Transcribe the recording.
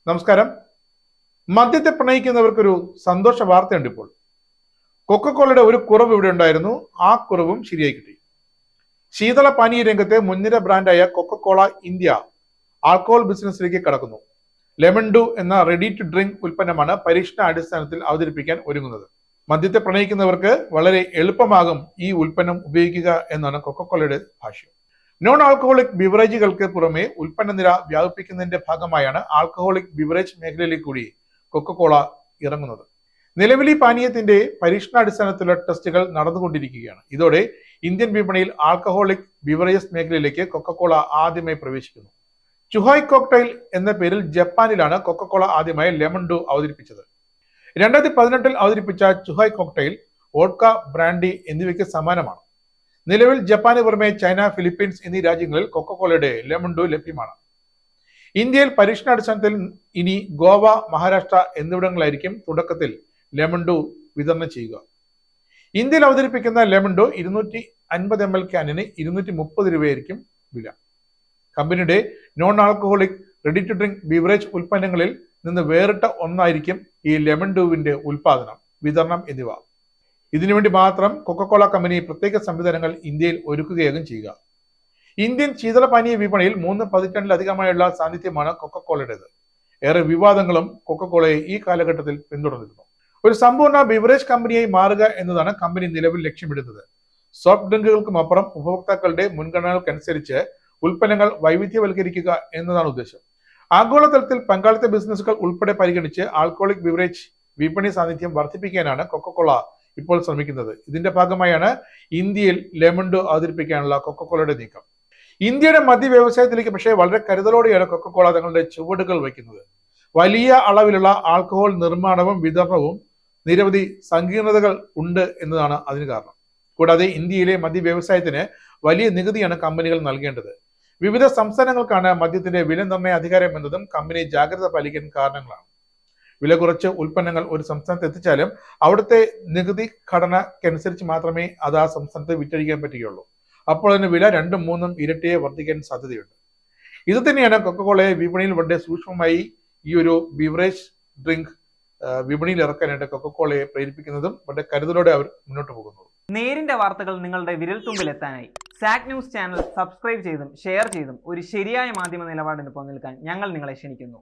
നമസ്കാരം. മദ്യത്തെ പ്രണയിക്കുന്നവർക്കൊരു സന്തോഷ വാർത്തയുണ്ട്. ഇപ്പോൾ കൊക്കക്കോളയുടെ ഒരു കുറവ് ഇവിടെ ഉണ്ടായിരുന്നു. ആ കുറവും ശരിയായി കിട്ടി. ശീതള പാനീയ രംഗത്തെ മുൻനിര ബ്രാൻഡായ കൊക്കക്കോള ഇന്ത്യ ആൽക്കഹോൾ ബിസിനസ്സിലേക്ക് കടക്കുന്നു. ലെമൺ ഡു എന്ന റെഡി ടു ഡ്രിങ്ക് ഉൽപ്പന്നമാണ് പരീക്ഷണ അടിസ്ഥാനത്തിൽ അവതരിപ്പിക്കാൻ ഒരുങ്ങുന്നത്. മദ്യത്തെ പ്രണയിക്കുന്നവർക്ക് വളരെ എളുപ്പമാകും ഈ ഉൽപ്പന്നം ഉപയോഗിക്കുക എന്നാണ് കൊക്കക്കോളയുടെ ഭാഷ്യം. നോൺ ആൽക്കഹോളിക് ബിവറേജുകൾക്ക് പുറമെ ഉൽപ്പന്ന നിര വ്യാപിപ്പിക്കുന്നതിന്റെ ഭാഗമായാണ് ആൽക്കഹോളിക് ബിവറേജ് മേഖലയിലേക്ക് കൂടി കൊക്കക്കോള ഇറങ്ങുന്നത്. നിലവിൽ ഈ പാനീയത്തിന്റെ പരീക്ഷണാടിസ്ഥാനത്തിലുള്ള ടെസ്റ്റുകൾ നടന്നുകൊണ്ടിരിക്കുകയാണ്. ഇതോടെ ഇന്ത്യൻ വിപണിയിൽ ആൽക്കഹോളിക് ബിവറേജസ് മേഖലയിലേക്ക് കൊക്കക്കോള ആദ്യമായി പ്രവേശിക്കുന്നു. ചുഹായ് കോക്ടെയിൽ എന്ന പേരിൽ ജപ്പാനിലാണ് കൊക്കക്കോള ആദ്യമായി ലെമൺ ഡു അവതരിപ്പിച്ചത്. 2018 അവതരിപ്പിച്ച ചുഹായ് കോക്ടെയിൽ വോഡ്ക, ബ്രാൻഡി എന്നിവയ്ക്ക് സമാനമാണ്. നിലവിൽ ജപ്പാന് പുറമെ ചൈന, ഫിലിപ്പീൻസ് എന്നീ രാജ്യങ്ങളിൽ കൊക്കക്കോളയുടെ ലെമൺ ഡു ലഭ്യമാണ്. ഇന്ത്യയിൽ പരീക്ഷണാടിസ്ഥാനത്തിൽ ഇനി ഗോവ, മഹാരാഷ്ട്ര എന്നിവിടങ്ങളായിരിക്കും തുടക്കത്തിൽ ലെമൺ ഡു വിതരണം ചെയ്യുക. ഇന്ത്യയിൽ അവതരിപ്പിക്കുന്ന ലെമൺ ഡു 250 ml ക്യാനിന് 230 രൂപയായിരിക്കും വില. കമ്പനിയുടെ non alcoholic ready to drink beverage ഉൽപ്പന്നങ്ങളിൽ നിന്ന് വേറിട്ട ഒന്നായിരിക്കും ഈ ലെമൺ ഡുവിന്റെ ഉൽപാദനം, വിതരണം എന്നിവ. ഇതിനുവേണ്ടി മാത്രം കൊക്കക്കോള കമ്പനി പ്രത്യേക സംവിധാനങ്ങൾ ഇന്ത്യയിൽ ഒരുക്കുകയാകും ചെയ്യുക. ഇന്ത്യൻ ശീതളപാനീയ വിപണിയിൽ 3 പതിറ്റാണ്ടിലധികമായുള്ള സാന്നിധ്യമാണ് കൊക്കക്കോളയുടേത്. ഏറെ വിവാദങ്ങളും കൊക്കക്കോളയെ ഈ കാലഘട്ടത്തിൽ പിന്തുടർന്നിരുന്നു. ഒരു സമ്പൂർണ്ണ ബിവറേജ് കമ്പനിയായി മാറുക എന്നതാണ് കമ്പനി നിലവിൽ ലക്ഷ്യമിടുന്നത്. സോഫ്റ്റ് ഡ്രിങ്കുകൾക്കും അപ്പുറം ഉപഭോക്താക്കളുടെ മുൻഗണനകൾക്കനുസരിച്ച് ഉൽപ്പന്നങ്ങൾ വൈവിധ്യവൽക്കരിക്കുക എന്നതാണ് ഉദ്ദേശം. ആഗോളതലത്തിൽ പങ്കാളിത്ത ബിസിനസ്സുകൾ ഉൾപ്പെടെ പരിഗണിച്ച് ആൽക്കഹോളിക് ബിവറേജ് വിപണി സാന്നിധ്യം വർദ്ധിപ്പിക്കാനാണ് കൊക്കക്കോള ഇപ്പോൾ ശ്രമിക്കുന്നത്. ഇതിന്റെ ഭാഗമായാണ് ഇന്ത്യയിൽ ലെമൺ ഡു അവതരിപ്പിക്കാനുള്ള കൊക്കക്കോളയുടെ നീക്കം. ഇന്ത്യയുടെ മദ്യ വ്യവസായത്തിലേക്ക് പക്ഷേ വളരെ കരുതലോടെയാണ് കൊക്കക്കോള തങ്ങളുടെ ചുവടുകൾ വയ്ക്കുന്നത്. വലിയ അളവിലുള്ള ആൽക്കഹോൾ നിർമ്മാണവും വിതരണവും നിരവധി സങ്കീർണതകൾ ഉണ്ട് എന്നതാണ് അതിന് കാരണം. കൂടാതെ ഇന്ത്യയിലെ മദ്യ വ്യവസായത്തിന് വലിയ നികുതിയാണ് കമ്പനികൾ നൽകേണ്ടത്. വിവിധ സംസ്ഥാനങ്ങൾക്കാണ് മദ്യത്തിന്റെ വില നിർണ്ണയ അധികാരം എന്നതും കമ്പനി ജാഗ്രത പാലിക്കാൻ കാരണങ്ങളാണ്. വില കുറച്ച് ഉൽപ്പന്നങ്ങൾ ഒരു സംസ്ഥാനത്ത് എത്തിച്ചാലും അവിടുത്തെ നികുതി ഘടനയ്ക്കനുസരിച്ച് മാത്രമേ അത് ആ സംസ്ഥാനത്ത് വിറ്റഴിക്കാൻ പറ്റുകയുള്ളൂ. അപ്പോൾ അതിന് വില 2-3 ഇരട്ടിയെ വർദ്ധിക്കാൻ സാധ്യതയുണ്ട്. ഇത് തന്നെയാണ് കൊക്കക്കോളയെ വിപണിയിൽ വളരെ സൂക്ഷ്മമായി ഈ ഒരു ബിവറേജ് ഡ്രിങ്ക് വിപണിയിൽ ഇറക്കാനായിട്ട് കൊക്കക്കോളയെ പ്രേരിപ്പിക്കുന്നതും വളരെ കരുതലോടെ അവർ മുന്നോട്ട് പോകുന്നത്. നേരിന്റെ വാർത്തകൾ നിങ്ങളുടെ വിരൽത്തുമ്പിൽ എത്താനായി സാക് ന്യൂസ് ചാനൽ സബ്സ്ക്രൈബ് ചെയ്തും ഷെയർ ചെയ്തും ഒരു ശരിയായ മാധ്യമ നിലപാടിന് നിൽക്കാൻ ഞങ്ങൾ നിങ്ങളെ ക്ഷണിക്കുന്നു.